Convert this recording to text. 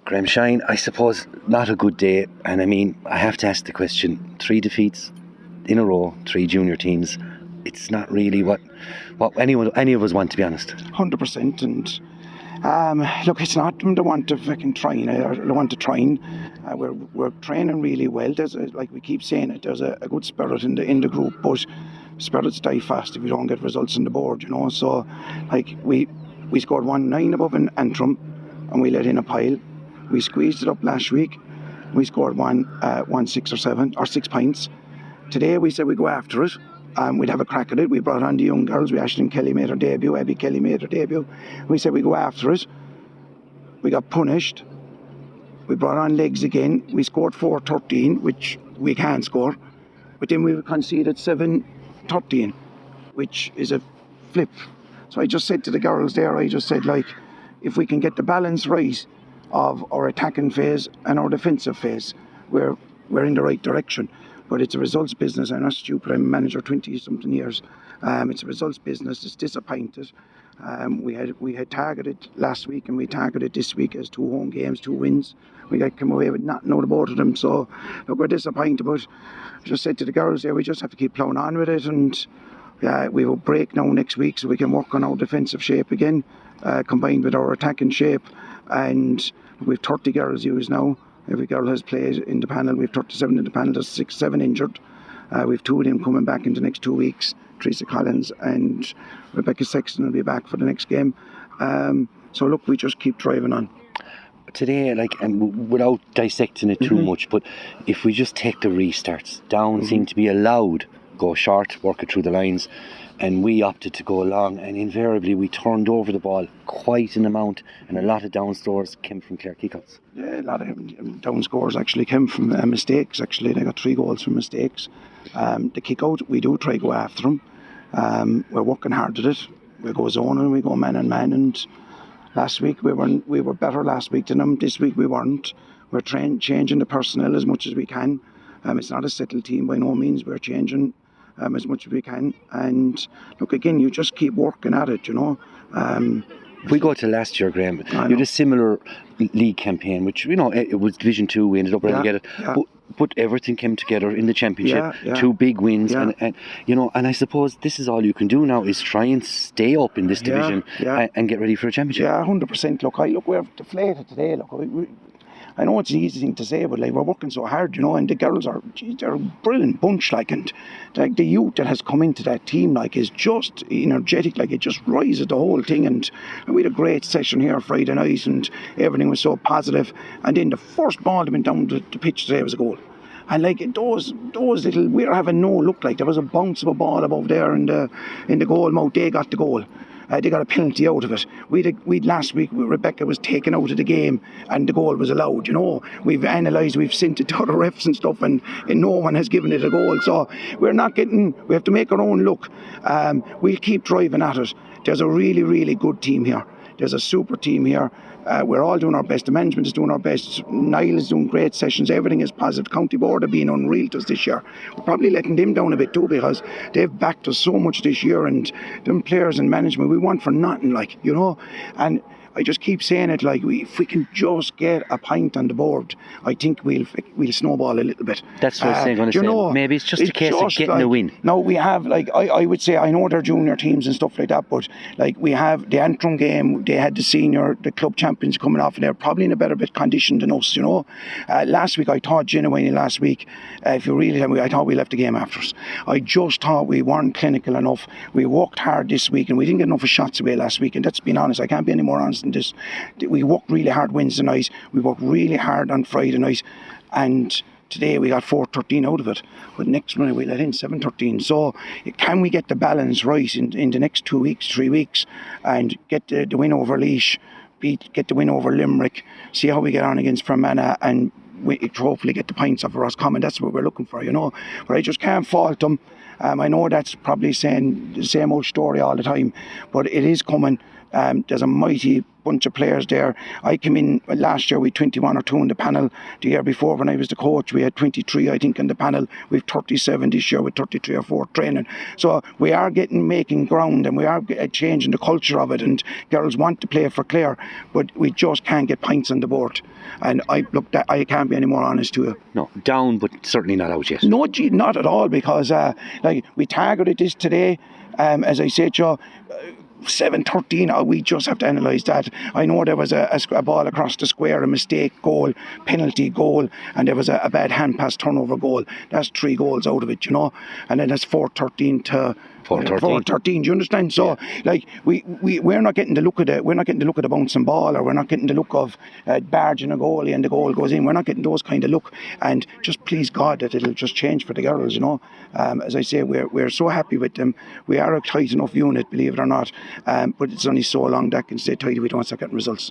Graham Shine, I suppose not a good day, and I mean, I have to ask the question, 3 defeats in a row, 3 junior teams, it's not really what any of us want, to be honest. 100%, and look, it's not the want of fucking trying, or the want of trying. We're training really well. There's like we keep saying it, there's a good spirit in the group, but spirits die fast if you don't get results on the board, you know. So like we scored 1-9 above in Antrim, and we let in a pile. We squeezed it up last week. We scored 1-6 or 7 or 6 pints. Today we said we'd go after it. We'd have a crack at it. We brought on the young girls. Ashlyn Kelly made her debut. Abby Kelly made her debut. We said we'd go after it. We got punished. We brought on legs again. We scored 4-13, which we can't score. But then we conceded 7-13, which is a flip. So I just said to the girls there, I just said, like, if we can get the balance right of our attacking phase and our defensive phase, we're in the right direction. But it's a results business. I'm not stupid. I'm a manager 20-something years. It's a results business. It's disappointed. We had targeted last week, and we targeted this week as 2 home games, 2 wins. We got come away with nothing out of both of them. So look, we're disappointed. But I just said to the girls there, we just have to keep plowing on with it, and we will break now next week so we can work on our defensive shape again, combined with our attacking shape. And we've 30 girls used now. Every girl has played in the panel. We've 37 in the panel. There's 6-7 injured. We've 2 of them coming back in the next 2 weeks. Teresa Collins and Rebecca Sexton will be back for the next game. So look, we just keep driving on. Today, like, and without dissecting it too much, but if we just take the restarts, Down seemed to be allowed go short, work it through the lines, and we opted to go long, and invariably we turned over the ball quite an amount, and a lot of Down scores came from Clare kickouts. Yeah, a lot of Down scores actually came from mistakes. Actually, they got 3 goals from mistakes. The kick out, we do try to go after them. We're working hard at it. We go zone and we go man and man, and last week we were better last week than them. This week we weren't. We're changing the personnel as much as we can. It's not a settled team by no means. We're changing as much as we can, and look, again, you just keep working at it, you know. If we go to last year, Graham, you had a similar league campaign, which, you know, it was Division 2, we ended up relegated, but everything came together in the championship, 2 big wins, and you know, and I suppose this is all you can do now is try and stay up in this division and get ready for a championship. Yeah, 100%. Look, we're deflated today. Look, I know it's an easy thing to say, but like, we're working so hard, you know, and the girls they're a brilliant bunch, like, and like the youth that has come into that team, like, is just energetic, like, it just rises the whole thing. And we had a great session here Friday night, and everything was so positive. And then the first ball that went down the pitch today was a goal. And like those little, we were having no look, like there was a bounce of a ball above there in the goal mouth. They got the goal. They got a penalty out of it. We'd last week, Rebecca was taken out of the game and the goal was allowed, you know. We've analysed, we've sent it to other refs and stuff, and no one has given it a goal. So we have to make our own look. We'll keep driving at it. There's a really, really good team here. There's a super team here. We're all doing our best. The management is doing our best. Niall is doing great sessions. Everything is positive. County Board are being unreal to us this year. We're probably letting them down a bit too, because they've backed us so much this year, and them players and management, we want for nothing, like, you know. And I just keep saying it, like, if we can just get a pint on the board, I think we'll snowball a little bit. That's what I was going to say. Know, maybe it's just a case of getting a win. No, we have, like, I would say, I know they're junior teams and stuff like that, but like, we have the Antrim game, they had the club champions coming off, and they're probably in a better bit condition than us, you know. Last week, I thought genuinely last week, if you really tell me, I thought we left the game after us. I just thought we weren't clinical enough. We worked hard this week, and we didn't get enough of shots away last week, and that's being honest. I can't be any more honest than this. We worked really hard Wednesday night, we worked really hard on Friday night, and today we got 4-13 out of it. But next Monday we let in 7-13. So can we get the balance right in the next 2 weeks, 3 weeks, and get the win over Laois, get the win over Limerick, see how we get on against Fermanagh, and we hopefully get the points off of Roscommon. That's what we're looking for, you know. But I just can't fault them. I know that's probably saying the same old story all the time, but it is coming. There's a mighty bunch of players there. I came in last year with 21 or 2 in the panel. The year before, when I was the coach, we had 23, I think, in the panel. We've 37 this year with 33 or 4 training. So we are making ground, and we are changing the culture of it. And girls want to play for Clare, but we just can't get points on the board. And I can't be any more honest to you. No, down, but certainly not out yet. No, not at all, because we targeted this today. As I said, Joe, 7-13, we just have to analyse that. I know there was a ball across the square, a mistake, goal, penalty, goal, and there was a bad hand pass, turnover, goal. That's 3 goals out of it, and then that's 4-13 to 4-13. Do you understand? So, we're not getting the look of the bouncing ball, or we're not getting the look of barging a goalie and the goal goes in. We're not getting those kind of look. And just please God that it'll just change for the girls. As I say, we're so happy with them. We are a tight enough unit, believe it or not. But it's only so long that can stay tight if we don't start getting results.